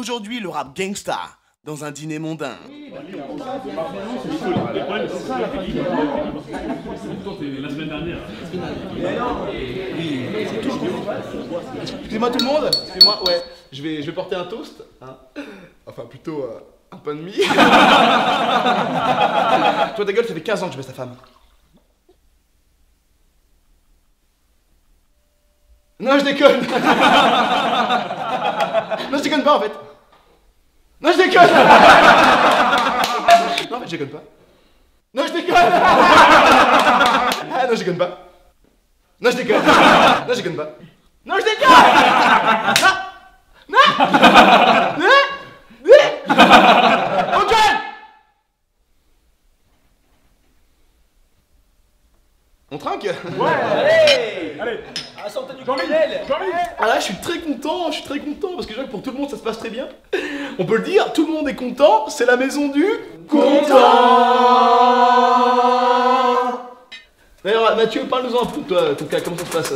Aujourd'hui, le rap gangsta dans un dîner mondain. La semaine dernière. Excusez-moi tout le monde, excusez-moi, ouais, je vais porter un toast, hein. Enfin plutôt un pain de mie. Toi ta gueule, ça fait 15 ans que je baisse ta femme. Non, je déconne. Non, je déconne pas en fait. Non, je déconne. Non, en fait, je déconne pas. Non, je déconne. Ah, non, je déconne pas. Non, je déconne. Non, je déconne pas. Non, je déconne. Non. Ok. On trinque. Ouais. Allez. À la santé du colonel. Ah là, je suis très content parce que je vois que pour tout le monde ça se passe très bien. On peut le dire, tout le monde est content, c'est la maison du content. D'ailleurs, Mathieu, parle-nous un peu de toi, ton cas, comment ça se passe?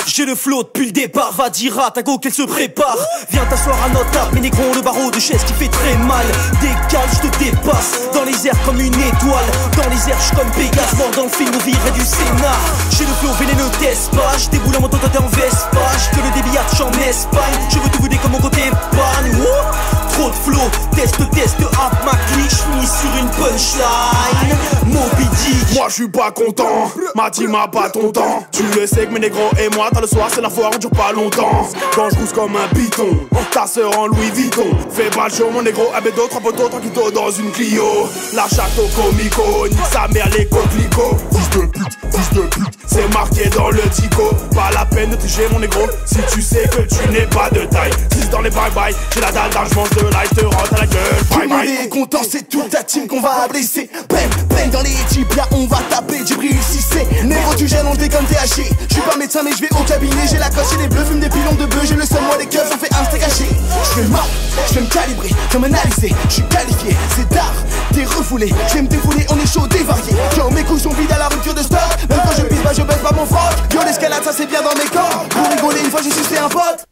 J'ai le flow depuis le départ, va dire à ta go qu'elle se prépare. Viens t'asseoir à notre table, mes négros, le barreau de chaise qui fait très mal. Décale, je te dépasse, dans les airs comme une étoile. Dans les airs, je suis comme Pégase, mort dans le film, on virait du scénar. J'ai le flow vénéneux, teste pas, je déboule en moto quand t'es en Vespa. Je te le débillard, je suis en Espagne, je veux tout vous dire comme mon côté épargne. Trop de flow, test, rap ma clique, j'finis sur une punchline. Moby Dick. Moi je suis pas content, ma team a pas ton temps. Tu le sais que mes négros et moi, t'as le soir c'est la foire, on dure pas longtemps. Quand je pousse comme un piton, ta sœur en Louis Vuitton. Fais pas le show mon négro, abédo, 3 poteaux, tranquillo dans une Clio. La château comico, nique sa mère les coquelicots. Fils de pute, c'est marqué dans le tico. Pas la peine de tricher mon négro, si tu sais que tu n'es pas de taille. 6 dans les bye-bye, j'ai la dalle d'argent, je de live, te rentre à la gueule, bye bye. Tout le monde est content, c'est toute ta team qu'on va blesser. Bang, bang dans les types, là on va taper du bril si c'est négro tu gènes, on le comme THC. Je suis pas médecin mais je vais au cabinet, j'ai la coche et les bleus, fume des pilons de bœuf, j'ai le seul moi les keufs, on fait un steak haché. Je fais mal, je vais me calibrer, comme analyser, je suis qualifié, c'est tard, t'es refoulé, je vais me défouler, on est chaud, dévarié. Yo mes couilles sont vides à la rupture de stock, même quand je pisse pas je baisse pas mon froc. Yo l'escalade ça c'est bien dans mes corps, pour rigoler une fois j'ai sucé un pote.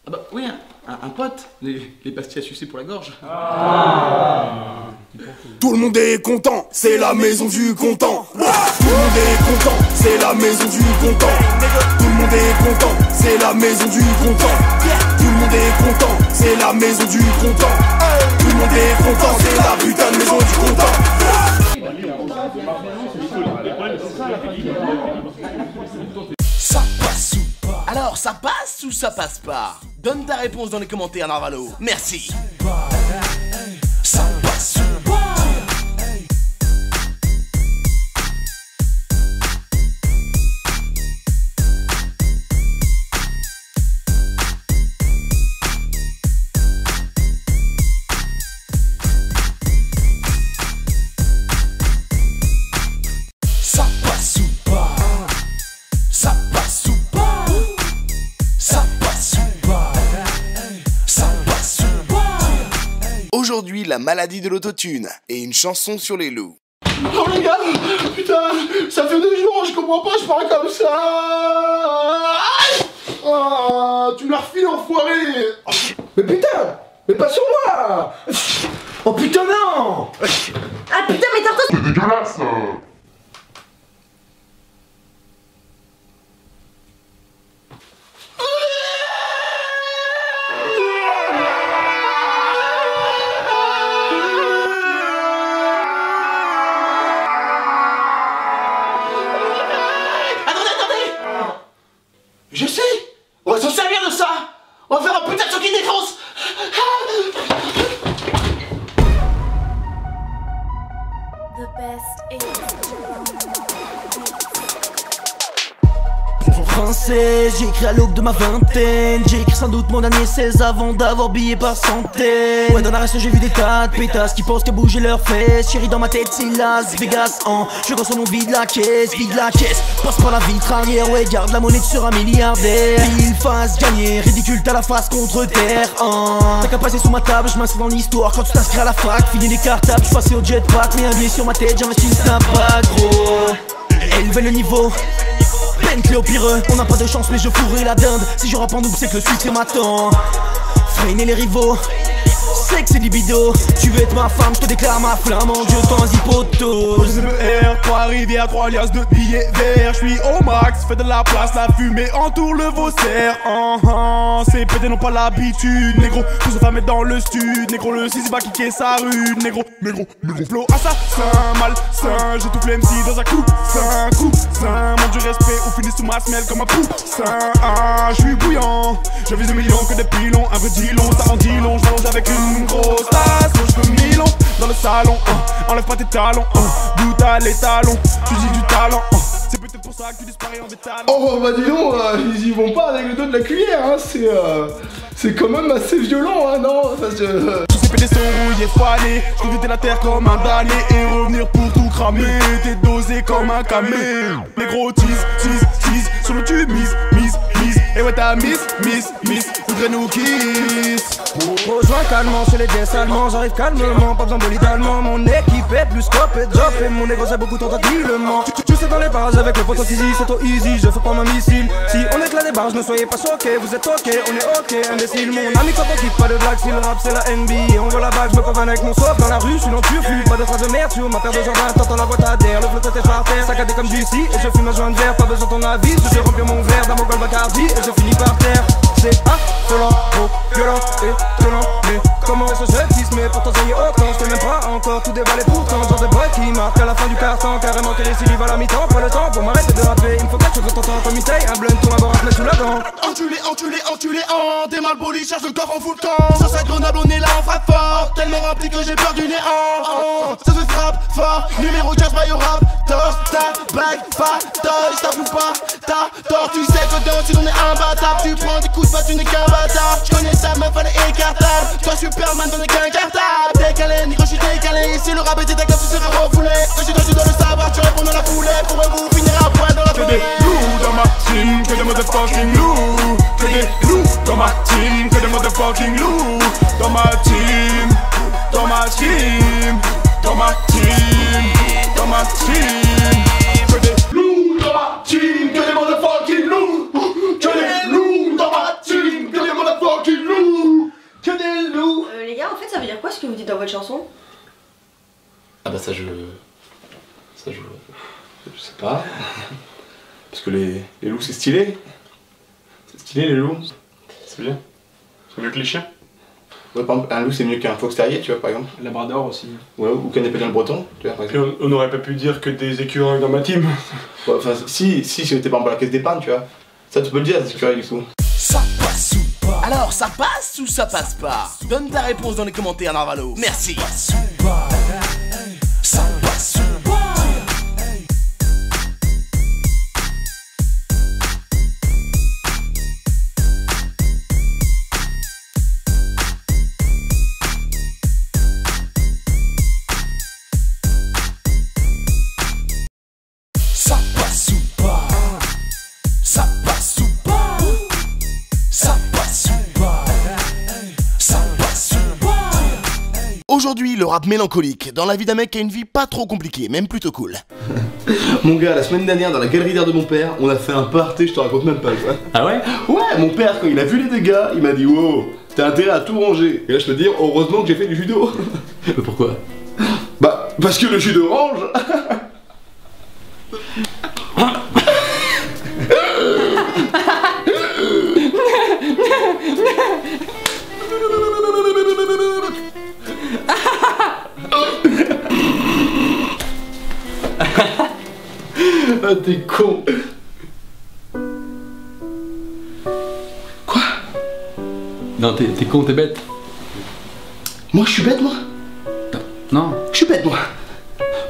Ah bah oui, un pote, les pastilles à sucer pour la gorge. Tout le monde est content, c'est la maison du content. Tout le monde est content, c'est la maison du content. Tout le monde est content, c'est la maison du content. Tout le monde est content, c'est la maison du content. Tout le monde est content, c'est la putain de maison du content. Ça passe ou pas? Alors, ça passe ou ça passe pas? Donne ta réponse dans les commentaires, Narvalo. Merci. Ça passe ou pas? Ça passe ou pas? Ça passe ou pas? Ça passe ou pas? Ça passe ou pas? Aujourd'hui, la maladie de l'autotune et une chanson sur les loups. Oh les gars, putain, ça fait 2 jours, je comprends pas, je parle comme ça. Oh, tu me l'as refilé, enfoiré. Mais putain, mais pas sur moi. Oh putain non. Ah putain mais t'as C'est dégueulasse. Je sais, on va s'en servir de ça. On va faire un putain de choc qui défonce. The best is Français, j'ai écrit à l'aube de ma vingtaine. J'ai écrit sans doute mon dernier 16 avant d'avoir billé par centaines. Ouais, dans la reste j'ai vu des tas de pétasses qui pensent qu'à bouger leurs fesses. Chérie dans ma tête c'est Las Vegas. Je consomme mon vide la caisse, passe par la vitre arrière, ouais garde la monnaie, tu seras milliardaire. Pile face gagner, ridicule t'as la face contre terre. T'as qu'à passer sous ma table, je m'inscris dans l'histoire. Quand tu t'inscris à la fac, fini les cartables, je passais au jetpack. Mais un billet sur ma tête, j'investis le snap pas gros. élever le niveau. Bentley au pireux, on n'a pas de chance mais je fourrai la dinde. Si je rappe en double c'est que le succès m'attend. Freiner les rivaux, sexe et libido. Tu veux être ma femme, je te déclare ma flamme en Dieu sans hypotose. R, 3 rivières, 3 liasses de billets verts. J'suis au max, fais de la place, la fumée entoure le Vaussaire. C'est pété, non pas l'habitude, négro. Tout se met dans le stud, négro. Le 6 va kicker sa rue, négro. Flow assassin, malsain. Je tout MC dans un coussin. Manque du respect ou finis sous ma semelle comme un poussin. J'suis bouillant, je vise 1 million que des pilons. Un vrai dilon, ça en dit long, j'allonge avec une grosse tasse. Je veux Milan dans le salon, enlève pas tes talons, d'où t'as les talons, tu dis du talent, c'est peut-être pour ça que tu disparais en bétal. Oh bah dis donc, ils y vont pas avec le dos de la cuillère, hein, c'est quand même assez violent, hein, non parce que... Tous ces pédés sont rouillés, fanés, je peux vider la terre comme un damné et revenir pour tout cramer. T'es dosé comme un camé, les gros tease, sur le tube, mise, et ouais t'as miss, voudrais nous kiss. Rejoins calmement chez les jazz allemands, j'arrive calmement, pas besoin de littéralement. Mon équipe est plus scope et drop et mon ego c'est beaucoup tentativement. Tu sais dans les barrages avec le poteau Tizi, c'est trop easy, je fais pas ma missile. Si on éclate les barrages, ne soyez pas choqués, vous êtes ok, on est ok, imbécile. Mon ami quand on quitte pas de blague, si le rap c'est la NBA, on veut la bague, je me pavane avec mon soif dans la rue, je suis dans turfu, pas de phrase de merde sur ma paire de jardin, t'entends la boîte à terre, le flot était par terre, saccadé comme du si, et je fume un joint de verre, pas besoin de ton avis, je vais remplir mon verre dans mon gold Bacardi, et je finis par terre. C'est affolant, trop violent, étonnant, mais comment est-ce que je tisse, mais pourtant ça y est autant, je t'ai même pas encore tout déballé pourtant, genre de boy qui marque à la fin du carton, carrément que les cylibes à la mi-temps, pas le temps pour m'arrêter de rapper, il me faut quelque chose de t'entendre comme Itaï, un blunt ou un bon rap sous la dent. Enculé, des malbolis charge le corps en full camp. Sur cette Grenoble on est là, on frappe fort, tellement rempli que j'ai peur du néant. Ça se frappe fort, numéro 15 by au rap, torse, ta blague, pas torse, t'as pas, t'as tort, tu sais que dans si l'on est imbattable, tu prends des coups de batte, tu n'es qu'un bâtard. J'connais ta meuf, elle est écartable, toi Superman, t'en es qu'un cartable. Décalé, négro, j'suis décalé, ici le rap était ta tu seras refoulé. Que tu dois le savoir, tu réponds dans la foulée, pour vous finir à point dans la foulée. Que des loups dans ma team, que des motherfucking loups. Que des loups dans ma team, que des motherfucking loups. Dans ma team, dans ma team, dans ma team, dans ma team. Que des loups dans ma team, que des motherfucking loups. Que des loups dans ma team, que des motherfucking loups. Que des loups. Les gars, en fait, ça veut dire quoi ce que vous dites dans votre chanson? Ah bah ça je sais pas. Parce que les loups c'est stylé. C'est stylé les loups. C'est bien. C'est mieux que les chiens. Ouais, par exemple, un loup c'est mieux qu'un fox terrier, tu vois, par exemple. Labrador aussi. Ouais, ou qu'un épédin breton, tu vois, par exemple. On n'aurait pas pu dire que des écureuils dans ma team. Ouais, enfin, si on était par exemple à la caisse d'épargne, tu vois. Ça, tu peux le dire, des écureuils du coup. Ça passe ou pas? Alors, ça passe ou ça passe pas? Donne ta réponse dans les commentaires, Narvalo. Merci. Ça passe ou pas? Ça passe ou pas? Ça passe ou pas? Ça passe ou pas? Ça passe ou pas? Ça passe ou pas? Aujourd'hui, le rap mélancolique, dans la vie d'un mec qui a une vie pas trop compliquée, même plutôt cool. Mon gars, la semaine dernière, dans la galerie d'art de mon père, on a fait un party, je te raconte même pas, tu vois. Ah ouais? Ouais, mon père, quand il a vu les dégâts, il m'a dit wow, t'as intérêt à tout ranger. Et là, je peux te dire, heureusement que j'ai fait du judo. Mais pourquoi? Bah, parce que le judo range. Ah, t'es con. Quoi? Non, t'es con, t'es bête. Moi, je suis bête, moi? Non. Je suis bête, moi.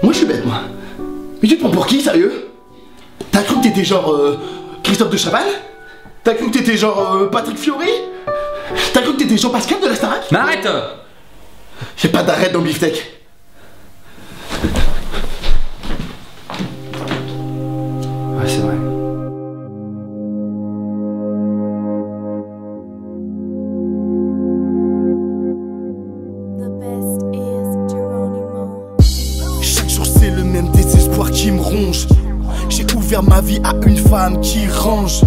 Moi, je suis bête, moi. Mais tu te prends pour qui, sérieux? T'as cru que t'étais genre Christophe de Chavannes? T'as cru que t'étais genre Patrick Fiori? T'as cru que t'étais Jean Pascal de la Starac? Mais arrête! J'ai pas d'arrêt dans le beefsteak. Ouais, c'est vrai. The best is Geronimo. Chaque jour c'est le même désespoir qui me ronge. offrir ma vie à une femme qui range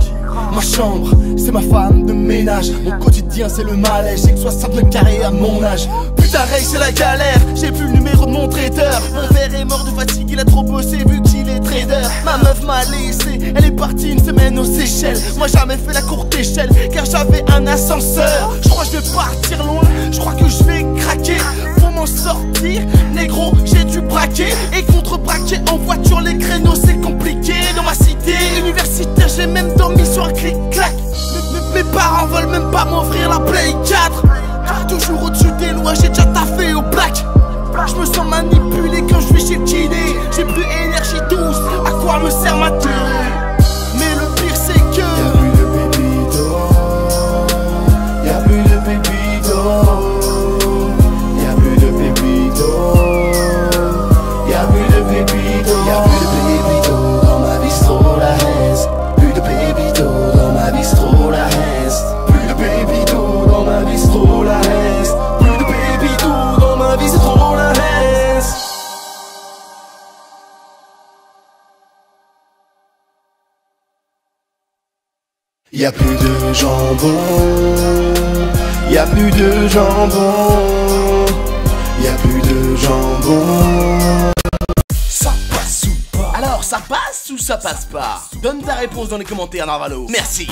ma chambre, c'est ma femme de ménage. Mon quotidien c'est le malaise, j'ai que 60 mètres carrés à mon âge. Putain Ray c'est la galère, j'ai plus le numéro de mon traiteur. Mon père est mort de fatigue, il a trop bossé vu qu'il est trader. Ma meuf m'a laissé, elle est partie une semaine aux Seychelles. Moi jamais fait la courte échelle, car j'avais un ascenseur. Je crois que je vais partir loin, je crois que je vais craquer. Pour m'en sortir, négro j'ai dû braquer et contrebraquer en voiture, les créneaux c'est compliqué. Dans ma cité universitaire j'ai même dormi sur un clic-clac. Mes parents veulent même pas m'offrir la Play 4. Toujours au-dessus des lois, j'ai déjà taffé au black. Je me sens manipulé quand je vais chez le kiné. J'ai plus énergie douce, à quoi me sert ma tenue? Mais le pire c'est que y'a plus de pépito, y'a plus de pépito, y'a plus de pépito, y'a plus de pépito, y'a plus de pépito dans ma bistro la haise. Plus de pépito dans ma bistro la haise. Plus de pépito dans ma bistro la haise. Plus de pépito dans ma bistro la haise. Y'a plus de jambon, y'a plus de jambon, y'a plus de jambon. Ça passe ou pas? Alors ça passe ou ça passe pas? Donne ta réponse dans les commentaires Narvalo. Merci.